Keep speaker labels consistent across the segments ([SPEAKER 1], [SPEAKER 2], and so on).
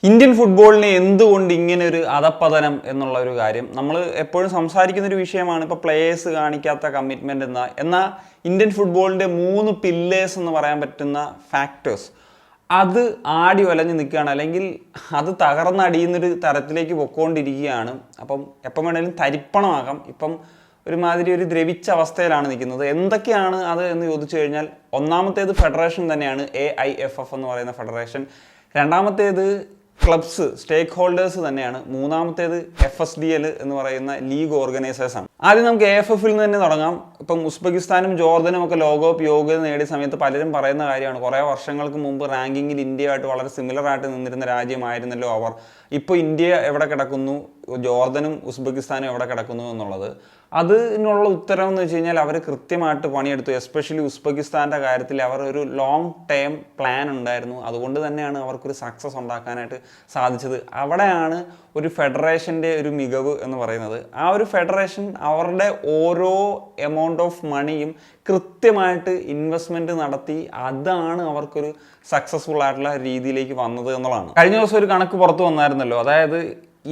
[SPEAKER 1] Indian ഫുട്ബോളിന് എന്തുകൊണ്ട് ഇങ്ങനെ ഒരു അധപ്പതനം എന്നുള്ള ഒരു കാര്യം നമ്മൾ എപ്പോഴും സംസാരിക്കുന്ന ഒരു വിഷയമാണ്. ഇപ്പോൾ പ്ലേയേഴ്സ് കാണിക്കാത്ത കമ്മിറ്റ്മെന്റ് എന്നാൽ ഇന്ത്യൻ ഫുട്ബോളിന്റെ 3 പില്ലേഴ്സ് എന്ന് പറയാൻ പറ്റുന്ന ഫാക്ടേഴ്സ് അത് ആടി വലഞ്ഞ് നിൽക്കുകയാണ്, അല്ലെങ്കിൽ അത് തകർന്നടിയുന്നൊരു തരത്തിലേക്ക് പൊക്കോണ്ടിരിക്കുകയാണ്. അപ്പം എപ്പം വേണേലും തരിപ്പണമാകാം. ഇപ്പം ഒരുമാതിരി ഒരു ദ്രവിച്ച അവസ്ഥയിലാണ് നിൽക്കുന്നത്. എന്തൊക്കെയാണ് അത് എന്ന് ചോദിച്ചു കഴിഞ്ഞാൽ, ഒന്നാമത്തേത് ഫെഡറേഷൻ തന്നെയാണ്, AIFF എന്ന് പറയുന്ന ഫെഡറേഷൻ. രണ്ടാമത്തേത് ക്ലബ്സ്, സ്റ്റേക്ക് ഹോൾഡേഴ്സ് തന്നെയാണ്. മൂന്നാമത്തേത് FSDL എന്ന് പറയുന്ന ലീഗ് ഓർഗനൈസേഴ്സ് ആണ്. ആദ്യം നമുക്ക് AFF നിന്ന് തന്നെ തുടങ്ങാം. ഇപ്പം ഉസ്ബെക്കിസ്ഥാനും ജോർദനും ഒക്കെ ലോകകപ്പ് യോഗ്യത നേടിയ സമയത്ത് പലരും പറയുന്ന കാര്യമാണ്, കുറേ വർഷങ്ങൾക്ക് മുമ്പ് റാങ്കിങ്ങിൽ ഇന്ത്യയായിട്ട് വളരെ സിമിലർ ആയിട്ട് നിന്നിരുന്ന രാജ്യമായിരുന്നല്ലോ അവർ. ഇപ്പോൾ ഇന്ത്യ എവിടെ കിടക്കുന്നു, ജോർദനും ഉസ്ബെക്കിസ്ഥാനും എവിടെ കിടക്കുന്നു എന്നുള്ളത്. അതിനുള്ള ഉത്തരം എന്ന് വെച്ച് കഴിഞ്ഞാൽ അവർ കൃത്യമായിട്ട് പണിയെടുത്തു. എസ്പെഷ്യലി ഉസ്ബെക്കിസ്ഥാൻ്റെ കാര്യത്തിൽ അവർ ഒരു ലോങ് ടേം പ്ലാൻ ഉണ്ടായിരുന്നു. അതുകൊണ്ട് തന്നെയാണ് അവർക്കൊരു സക്സസ് ഉണ്ടാക്കാനായിട്ട് സാധിച്ചത്. അവിടെയാണ് ഒരു ഫെഡറേഷൻ്റെ ഒരു മികവ് എന്ന് പറയുന്നത്. ആ ഒരു ഫെഡറേഷൻ അവരുടെ ഓരോ എമൗണ്ട് ഓഫ് മണിയും കൃത്യമായിട്ട് ഇൻവെസ്റ്റ്മെൻറ്റ് നടത്തി, അതാണ് അവർക്കൊരു സക്സസ്ഫുൾ ആയിട്ടുള്ള രീതിയിലേക്ക് വന്നത് എന്നുള്ളതാണ്. കഴിഞ്ഞ ദിവസം ഒരു കണക്ക് പുറത്തു വന്നായിരുന്നല്ലോ, അതായത്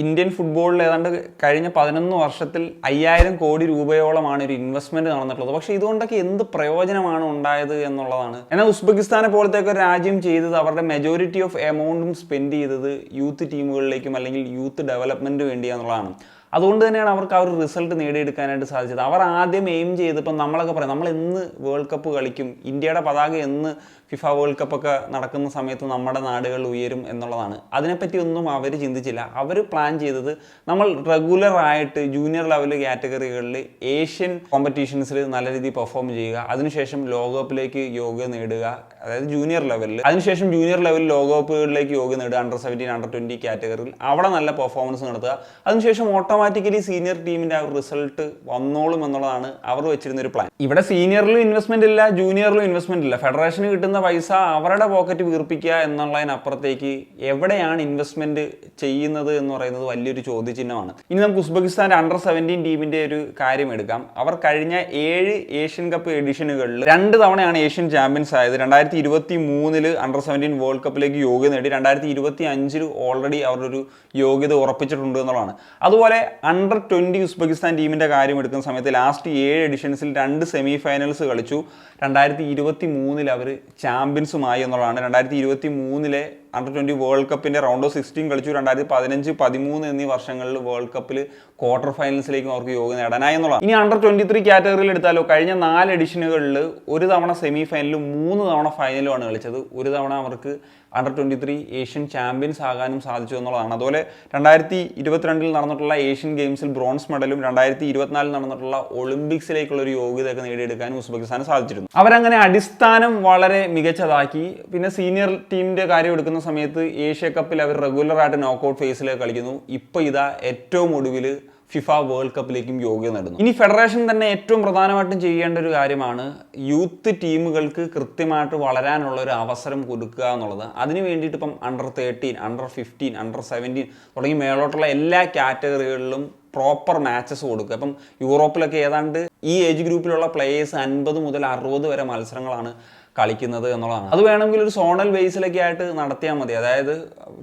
[SPEAKER 1] ഇന്ത്യൻ ഫുട്ബോളിൽ ഏതാണ്ട് കഴിഞ്ഞ 11 വർഷത്തിൽ 5000 കോടി രൂപയോളമാണ് ഒരു ഇൻവെസ്റ്റ്മെന്റ് നടന്നിട്ടുള്ളത്. പക്ഷേ ഇതുകൊണ്ടൊക്കെ എന്ത് പ്രയോജനമാണ് ഉണ്ടായത് എന്നുള്ളതാണ്. എന്നാൽ ഉസ്ബെക്കിസ്ഥാനെ പോലത്തെ ഒരു രാജ്യം ചെയ്തത് അവരുടെ മെജോറിറ്റി ഓഫ് എമൗണ്ടും സ്പെൻഡ് ചെയ്തത് യൂത്ത് ടീമുകളിലേക്കും അല്ലെങ്കിൽ യൂത്ത് ഡെവലപ്മെന്റിന് വേണ്ടിയാന്നുള്ളതാണ്. അതുകൊണ്ട് തന്നെയാണ് അവർക്ക് ആ ഒരു റിസൾട്ട് നേടിയെടുക്കാനായിട്ട് സാധിച്ചത്. അവർ ആദ്യം എയിം ചെയ്തപ്പോൾ നമ്മളൊക്കെ പറയും, നമ്മൾ എന്ന് വേൾഡ് കപ്പ് കളിക്കും, ഇന്ത്യയുടെ പതാക എന്ന് ഫിഫ വേൾഡ് കപ്പൊക്കെ നടക്കുന്ന സമയത്ത് നമ്മുടെ നാടുകൾ ഉയരും എന്നുള്ളതാണ്. അതിനെപ്പറ്റി ഒന്നും അവർ ചിന്തിച്ചില്ല. അവർ പ്ലാൻ ചെയ്തത് നമ്മൾ റെഗുലർ ആയിട്ട് ജൂനിയർ ലെവൽ കാറ്റഗറികളിൽ ഏഷ്യൻ കോമ്പറ്റീഷൻസിൽ നല്ല രീതിയിൽ പെർഫോം ചെയ്യുക, അതിനുശേഷം ലോകകപ്പിലേക്ക് യോഗ്യത നേടുക, അതായത് ജൂനിയർ ലെവലിൽ, അതിനുശേഷം ജൂനിയർ ലെവലിൽ ലോകകപ്പുകളിലേക്ക് യോഗ്യത നേടുക, അണ്ടർ 17 അണ്ടർ 20 കാറ്റഗറിയിൽ അവിടെ നല്ല പെർഫോമൻസ് നടത്തുക, അതിനുശേഷം ഓട്ടോമാറ്റിക്കലി സീനിയർ ടീമിൻ്റെ ആ ഒരു റിസൾട്ട് വന്നോളും എന്നുള്ളതാണ് അവർ വെച്ചിരുന്ന ഒരു പ്ലാൻ. ഇവിടെ സീനിയറിലും ഇൻവെസ്റ്റ്മെന്റ് ഇല്ല, ജൂനിയറിലും ഇൻവെസ്റ്റ്മെന്റ് ഇല്ല. ഫെഡറേഷന് കിട്ടുന്ന പൈസ അവരുടെ പോക്കറ്റ് വീർപ്പിക്കുക എന്നുള്ളതിനപ്പുറത്തേക്ക് എവിടെയാണ് ഇൻവെസ്റ്റ്മെന്റ് ചെയ്യുന്നത് എന്ന് പറയുന്നത് വലിയൊരു ചോദ്യചിഹ്നമാണ്. ഇനി നമുക്ക് ഉസ്ബെക്കിസ്ഥാൻ്റെ അണ്ടർ 17 ടീമിന്റെ ഒരു കാര്യം എടുക്കാം. അവർ കഴിഞ്ഞ 7 ഏഷ്യൻ കപ്പ് എഡിഷനുകളിൽ 2 തവണയാണ് ഏഷ്യൻ ചാമ്പ്യൻസ് ആയത്. 2023 അണ്ടർ 17 വേൾഡ് കപ്പിലേക്ക് യോഗ്യത നേടി. 2025 ഓൾറെഡി അവരുടെ ഒരു യോഗ്യത ഉറപ്പിച്ചിട്ടുണ്ട് എന്നുള്ളതാണ്. അതുപോലെ അണ്ടർ 20 ഉസ്ബെക്കിസ്ഥാൻ ടീമിന്റെ കാര്യം എടുക്കുന്ന സമയത്ത് ലാസ്റ്റ് 7 എഡിഷൻസിൽ 2 സെമി ഫൈനൽസ് കളിച്ചു. 2023 അവർ ചാമ്പ്യൻസുമായി എന്നുള്ളതാണ്. 2023 അണ്ടർ 20 വേൾഡ് കപ്പിന്റെ റൗണ്ട് ഓഫ് 16 കളിച്ചു. 2015, 13 എന്നീ വർഷങ്ങളിൽ വേൾഡ് കപ്പിൽ ക്വാർട്ടർ ഫൈനൽസിലേക്കും അവർക്ക് യോഗ്യത നേടാനായി എന്നുള്ളതാണ്. ഇനി അണ്ടർ 23 കാറ്റഗറിയിൽ എടുത്താലോ, കഴിഞ്ഞ 4 എഡിഷനുകളിൽ 1 തവണ സെമി ഫൈനലും 3 തവണ ഫൈനലുമാണ് കളിച്ചത്. 1 തവണ അവർക്ക് അണ്ടർ 23 ഏഷ്യൻ ചാമ്പ്യൻസ് ആകാനും സാധിച്ചു എന്നുള്ളതാണ്. അതുപോലെ 2022 നടന്നിട്ടുള്ള ഏഷ്യൻ ഗെയിംസിൽ ബ്രോൺസ് മെഡലും 2024 നടന്നിട്ടുള്ള ഒളിമ്പിക്സിലേക്കുള്ള ഒരു യോഗ്യതയൊക്കെ നേടിയെടുക്കാനും ഉസ്ബെക്കിസ്ഥാന് സാധിച്ചിരുന്നു. അവരങ്ങനെ അടിസ്ഥാനം വളരെ മികച്ചതാക്കി. പിന്നെ സീനിയർ ടീമിന്റെ കാര്യം എടുക്കുന്ന സമയത്ത് ഏഷ്യ കപ്പിൽ അവർ റെഗുലറായിട്ട് നോക്കൌട്ട് ഫേസിലേക്ക് കളിക്കുന്നു. ഇപ്പോൾ ഇതാ ഏറ്റവും ഒടുവിൽ ഫിഫ വേൾഡ് കപ്പിലേക്കും യോഗ്യത നേടുന്നു. ഇനി ഫെഡറേഷൻ തന്നെ ഏറ്റവും പ്രധാനമായിട്ടും ചെയ്യേണ്ട ഒരു കാര്യമാണ് യൂത്ത് ടീമുകൾക്ക് കൃത്യമായിട്ട് വളരാനുള്ള ഒരു അവസരം കൊടുക്കുക എന്നുള്ളത്. അതിന് വേണ്ടിയിട്ട് ഇപ്പം അണ്ടർ 13, അണ്ടർ 15, അണ്ടർ 17 തുടങ്ങി മേളോട്ടുള്ള എല്ലാ കാറ്റഗറികളിലും പ്രോപ്പർ മാച്ചസ് കൊടുക്കുക. ഇപ്പം യൂറോപ്പിലൊക്കെ ഏതാണ്ട് ഈ ഏജ് ഗ്രൂപ്പിലുള്ള പ്ലേയേഴ്സ് 50 മുതൽ 60 വരെ മത്സരങ്ങളാണ് കളിക്കുന്നത് എന്നുള്ളതാണ്. അത് വേണമെങ്കിൽ ഒരു സോണൽ ബേസിലൊക്കെ ആയിട്ട് നടത്തിയാൽ മതി. അതായത്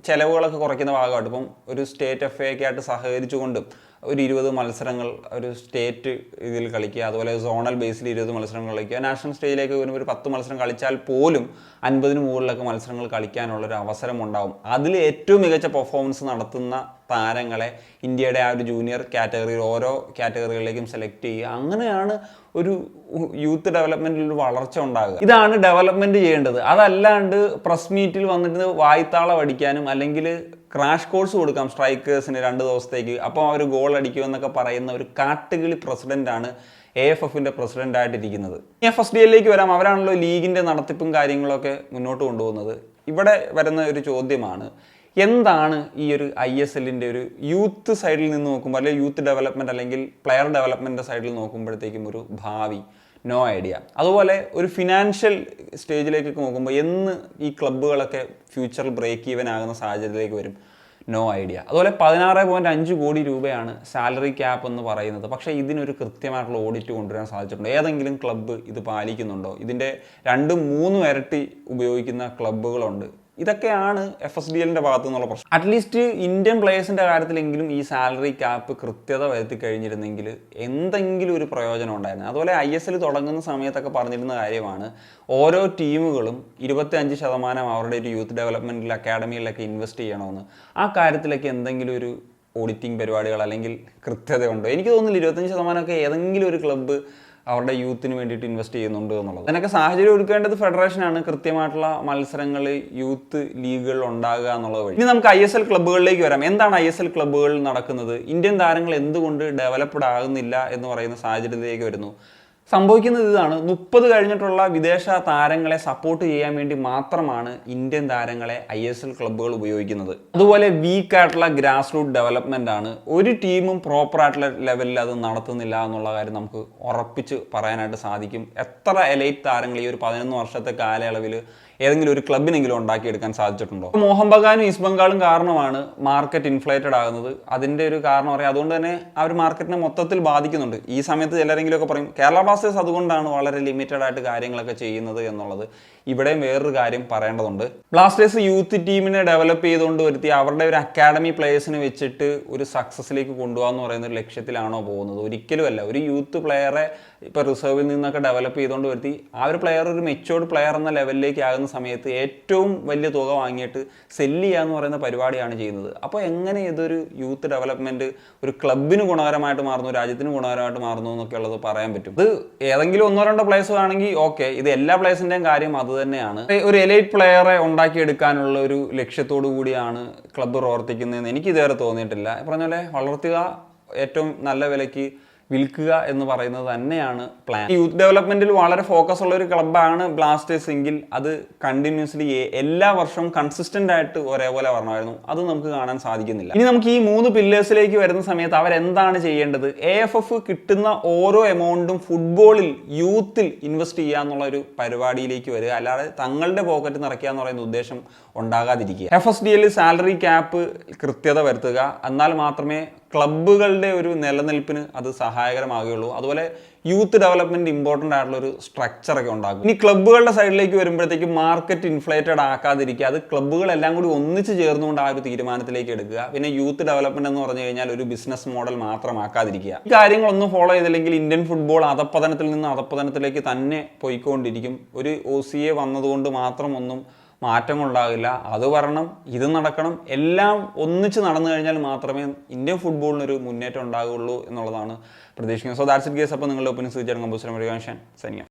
[SPEAKER 1] ചിലവുകളൊക്കെ കുറയ്ക്കുന്ന ഭാഗമായിട്ട് ഇപ്പം ഒരു സ്റ്റേറ്റ് FA ഒക്കെ ആയിട്ട് സഹകരിച്ചുകൊണ്ട് ഒരു 20 മത്സരങ്ങൾ ഒരു സ്റ്റേറ്റ് ഇതിൽ കളിക്കുക, അതുപോലെ സോണൽ ബേസിൽ 20 മത്സരങ്ങൾ കളിക്കുക. നാഷണൽ സ്റ്റേജിലേക്ക് വരുമ്പോൾ ഒരു 10 മത്സരം കളിച്ചാൽ പോലും 50 മുകളിലൊക്കെ മത്സരങ്ങൾ കളിക്കാനുള്ളൊരു അവസരം ഉണ്ടാവും. അതിൽ ഏറ്റവും മികച്ച പെർഫോമൻസ് നടത്തുന്ന താരങ്ങളെ ഇന്ത്യയുടെ ആ ഒരു ജൂനിയർ കാറ്റഗറിയിൽ ഓരോ കാറ്റഗറികളിലേക്കും സെലക്ട് ചെയ്യുക. അങ്ങനെയാണ് ഒരു യൂത്ത് ഡെവലപ്മെന്റിൽ ഒരു വളർച്ച ഉണ്ടാകുക. ഇതാണ് ഡെവലപ്മെന്റ് ചെയ്യേണ്ടത്. അതല്ലാണ്ട് പ്രസ് മീറ്റിൽ വന്നിട്ട് വായ്ത്താളം അടിക്കാനും അല്ലെങ്കിൽ ക്രാഷ് കോഴ്സ് കൊടുക്കാം സ്ട്രൈക്കേഴ്സിന് 2 ദിവസത്തേക്ക്, അപ്പോൾ അവർ ഗോൾ അടിക്കുമെന്നൊക്കെ പറയുന്ന ഒരു കാട്ടുകിളി പ്രസിഡന്റാണ് AFFന്റെ പ്രസിഡന്റായിട്ടിരിക്കുന്നത്. FSDLലേക്ക് വരാം. അവരാണല്ലോ ലീഗിന്റെ നടത്തിപ്പും കാര്യങ്ങളൊക്കെ മുന്നോട്ട് കൊണ്ടുപോകുന്നത്. ഇവിടെ വരുന്ന ഒരു ചോദ്യമാണ്, എന്താണ് ഈ ഒരു ISLന്റെ ഒരു യൂത്ത് സൈഡിൽ നിന്ന് നോക്കുമ്പോൾ, അല്ലെങ്കിൽ യൂത്ത് ഡെവലപ്മെന്റ് അല്ലെങ്കിൽ പ്ലെയർ ഡെവലപ്മെന്റ് സൈഡിൽ നോക്കുമ്പോഴത്തേക്കും ഒരു ഭാവി? No idea. അതുപോലെ ഒരു ഫിനാൻഷ്യൽ സ്റ്റേജിലേക്കൊക്കെ നോക്കുമ്പോൾ എന്ന് ഈ ക്ലബ്ബുകളൊക്കെ ഫ്യൂച്ചറിൽ ബ്രേക്ക് ഈവൻ ആകുന്ന സാഹചര്യത്തിലേക്ക് വരും? No idea. അതുപോലെ 16.5 കോടി രൂപയാണ് സാലറി ക്യാപ്പ് എന്ന് പറയുന്നത്. പക്ഷേ ഇതിനൊരു കൃത്യമായിട്ടുള്ള ഓഡിറ്റ് കൊണ്ടുവരാൻ സാധിച്ചിട്ടുണ്ടോ? ഏതെങ്കിലും ക്ലബ്ബ് ഇത് പാലിക്കുന്നുണ്ടോ? ഇതിൻ്റെ 2-3 ഇരട്ടി ഉപയോഗിക്കുന്ന ക്ലബ്ബുകളുണ്ട്. ഇതൊക്കെയാണ് FSDLന്റെ ഭാഗത്തു നിന്നുള്ള പ്രശ്നം. അറ്റ്ലീസ്റ്റ് ഇന്ത്യൻ പ്ലേയേഴ്സിന്റെ കാര്യത്തിലെങ്കിലും ഈ സാലറി ക്യാപ്പ് കൃത്യത വരുത്തി കഴിഞ്ഞിരുന്നെങ്കിൽ എന്തെങ്കിലും ഒരു പ്രയോജനം ഉണ്ടായിരുന്നു. അതുപോലെ ISL തുടങ്ങുന്ന സമയത്തൊക്കെ പറഞ്ഞിരുന്ന കാര്യമാണ്, ഓരോ ടീമുകളും 25% അവരുടെ ഒരു യൂത്ത് ഡെവലപ്മെന്റിൽ അക്കാഡമികളിലൊക്കെ ഇൻവെസ്റ്റ് ചെയ്യണമെന്ന്. ആ കാര്യത്തിലൊക്കെ എന്തെങ്കിലും ഒരു ഓഡിറ്റിംഗ് പരിപാടികൾ അല്ലെങ്കിൽ കൃത്യതയുണ്ടോ? എനിക്ക് തോന്നുന്നില്ല 25% ഏതെങ്കിലും ഒരു ക്ലബ്ബ് അവരുടെ യൂത്തിന് വേണ്ടിയിട്ട് ഇൻവെസ്റ്റ് ചെയ്യുന്നുണ്ട് എന്നുള്ളത്. അതിനൊക്കെ സാഹചര്യം ഒരുക്കേണ്ടത് ഫെഡറേഷനാണ്. കൃത്യമായിട്ടുള്ള മത്സരങ്ങൾ യൂത്ത് ലീഗുകളിൽ ഉണ്ടാകുക എന്നുള്ളത് വഴി. ഇനി നമുക്ക് ISL ക്ലബ്ബുകളിലേക്ക് വരാം. എന്താണ് ISL ക്ലബ്ബുകളിൽ നടക്കുന്നത്? ഇന്ത്യൻ താരങ്ങൾ എന്തുകൊണ്ട് ഡെവലപ്ഡ് ആകുന്നില്ല എന്ന് പറയുന്ന സാഹചര്യത്തിലേക്ക് വരുന്നു. സംഭവിക്കുന്നത് ഇതാണ്, 30 കഴിഞ്ഞിട്ടുള്ള വിദേശ താരങ്ങളെ സപ്പോർട്ട് ചെയ്യാൻ വേണ്ടി മാത്രമാണ് ഇന്ത്യൻ താരങ്ങളെ ISL ക്ലബ്ബുകൾ ഉപയോഗിക്കുന്നത്. അതുപോലെ വീക്കായിട്ടുള്ള ഗ്രാസ് റൂട്ട് ഡെവലപ്മെന്റ് ആണ്. ഒരു ടീമും പ്രോപ്പർ ആയിട്ടുള്ള ലെവലിൽ അത് നടത്തുന്നില്ല എന്നുള്ള കാര്യം നമുക്ക് ഉറപ്പിച്ച് പറയാനായിട്ട് സാധിക്കും. എത്ര എലൈറ്റ് താരങ്ങൾ ഈ ഒരു 11 വർഷത്തെ കാലയളവിൽ ഏതെങ്കിലും ഒരു ക്ലബിനെങ്കിലും ഉണ്ടാക്കിയെടുക്കാൻ സാധിച്ചിട്ടുണ്ടോ? മോഹൻ ബഗാനും ഈസ്റ്റ് ബംഗാളും കാരണമാണ് മാർക്കറ്റ് ഇൻഫ്ലേറ്റഡ് ആകുന്നത്. അതിൻ്റെ ഒരു കാരണം പറയാം, അതുകൊണ്ട് തന്നെ ആ ഒരു മാർക്കറ്റിനെ മൊത്തത്തിൽ ബാധിക്കുന്നുണ്ട്. ഈ സമയത്ത് ചിലരെങ്കിലും ഒക്കെ പറയും കേരള ബ്ലാസ്റ്റേഴ്സ് അതുകൊണ്ടാണ് വളരെ ലിമിറ്റഡ് ആയിട്ട് കാര്യങ്ങളൊക്കെ ചെയ്യുന്നത് എന്നുള്ളത്. ഇവിടെയും വേറൊരു കാര്യം പറയേണ്ടതുണ്ട്. ബ്ലാസ്റ്റേഴ്സ് യൂത്ത് ടീമിനെ ഡെവലപ്പ് ചെയ്തുകൊണ്ട് വരുത്തി അവരുടെ ഒരു അക്കാഡമി പ്ലേയേഴ്സിനെ വെച്ചിട്ട് ഒരു സക്സസിലേക്ക് കൊണ്ടുപോകാന്ന് പറയുന്ന ഒരു ലക്ഷ്യത്തിലാണോ പോകുന്നത്? ഒരിക്കലുമല്ല. ഒരു യൂത്ത് പ്ലെയറെ ഇപ്പോൾ റിസർവിൽ നിന്നൊക്കെ ഡെവലപ്പ് ചെയ്തുകൊണ്ട് വരുത്തി ആ ഒരു പ്ലെയർ ഒരു മെച്യൂർഡ് പ്ലെയർ എന്ന ലെവലിലേക്ക് ആകുന്ന സമയത്ത് ഏറ്റവും വലിയ തുക വാങ്ങിയിട്ട് സെല്ല് ചെയ്യുക എന്ന് പറയുന്ന പരിപാടിയാണ് ചെയ്യുന്നത്. അപ്പോൾ എങ്ങനെ ഇതൊരു യൂത്ത് ഡെവലപ്മെന്റ് ഒരു ക്ലബിന് ഗുണകരമായിട്ട് മാറുന്നു, രാജ്യത്തിന് ഗുണകരമായിട്ട് മാറുന്നു എന്നൊക്കെ ഉള്ളത് പറയാൻ പറ്റും. ഇത് ഏതെങ്കിലും 1-2 പ്ലേയേഴ്സ് ആണെങ്കിൽ ഓക്കെ, ഇത് എല്ലാ പ്ലേയേഴ്സിന്റെയും കാര്യം അത് തന്നെയാണ്. ഒരു എലൈറ്റ് പ്ലെയറെ ഉണ്ടാക്കിയെടുക്കാനുള്ള ഒരു ലക്ഷ്യത്തോടു കൂടിയാണ് ക്ലബ്ബ് പ്രവർത്തിക്കുന്നതെന്ന് എനിക്ക് ഇതുവരെ തോന്നിയിട്ടില്ല. പറഞ്ഞ പോലെ വളർത്തുക, ഏറ്റവും നല്ല വിലയ്ക്ക് വിൽക്കുക എന്ന് പറയുന്നത് തന്നെയാണ് പ്ലാൻ. യൂത്ത് ഡെവലപ്മെന്റിൽ വളരെ ഫോക്കസ് ഉള്ള ഒരു ക്ലബ്ബാണ് ബ്ലാസ്റ്റേഴ്സ് എങ്കിൽ അത് കണ്ടിന്യൂസ്ലി എല്ലാ വർഷവും കൺസിസ്റ്റന്റ് ആയിട്ട് ഒരേപോലെ വരണമായിരുന്നു. അത് നമുക്ക് കാണാൻ സാധിക്കുന്നില്ല. ഇനി നമുക്ക് ഈ 3 പില്ലേഴ്സിലേക്ക് വരുന്ന സമയത്ത് അവരെന്താണ് ചെയ്യേണ്ടത്? AFF കിട്ടുന്ന ഓരോ എമൗണ്ടും ഫുട്ബോളിൽ യൂത്തിൽ ഇൻവെസ്റ്റ് ചെയ്യുക എന്നുള്ള ഒരു പരിപാടിയിലേക്ക് വരിക, അല്ലാതെ തങ്ങളുടെ പോക്കറ്റ് നിറയ്ക്കുക എന്ന് പറയുന്ന ഉദ്ദേശം ഉണ്ടാകാതിരിക്കുക. FSDL സാലറി ക്യാപ്പ് കൃത്യത വരുത്തുക, എന്നാൽ മാത്രമേ ക്ലബ്ബുകളുടെ ഒരു നിലനിൽപ്പിന് അത് സഹായകരമാകുകയുള്ളൂ. അതുപോലെ യൂത്ത് ഡെവലപ്മെന്റ് ഇമ്പോർട്ടൻ്റ് ആയിട്ടുള്ള ഒരു സ്ട്രക്ചറൊക്കെ ഉണ്ടാകും. ഇനി ക്ലബ്ബുകളുടെ സൈഡിലേക്ക് വരുമ്പോഴത്തേക്കും മാർക്കറ്റ് ഇൻഫ്ലേറ്റഡ് ആക്കാതിരിക്കുക, അത് ക്ലബ്ബുകളെല്ലാം കൂടി ഒന്നിച്ച് ചേർന്നുകൊണ്ട് ആ ഒരു തീരുമാനത്തിലേക്ക് എടുക്കുക. പിന്നെ യൂത്ത് ഡെവലപ്മെന്റ് എന്ന് പറഞ്ഞു കഴിഞ്ഞാൽ ഒരു ബിസിനസ് മോഡൽ മാത്രമാക്കാതിരിക്കുക. ഈ കാര്യങ്ങളൊന്നും ഫോളോ ചെയ്തില്ലെങ്കിൽ ഇന്ത്യൻ ഫുട്ബോൾ അധപ്പതനത്തിൽ നിന്ന് അധപ്പതനത്തിലേക്ക് തന്നെ പോയിക്കൊണ്ടിരിക്കും. ഒരു OCA വന്നതുകൊണ്ട് മാത്രം ഒന്നും മാറ്റങ്ങളുണ്ടാകില്ല. അത് വരണം, ഇത് നടക്കണം, എല്ലാം ഒന്നിച്ച് നടന്നു കഴിഞ്ഞാൽ മാത്രമേ ഇന്ത്യൻ ഫുട്ബോളിനൊരു മുന്നേറ്റം ഉണ്ടാകുള്ളൂ എന്നുള്ളതാണ് പ്രതീക്ഷിക്കുന്നത്. So that's it guys. അപ്പോൾ നിങ്ങളുടെ ഒപ്പീനിയൻസ് തീർച്ചയായിട്ടും കമ്പോസ് ചെയ്യാൻ സൈനിക.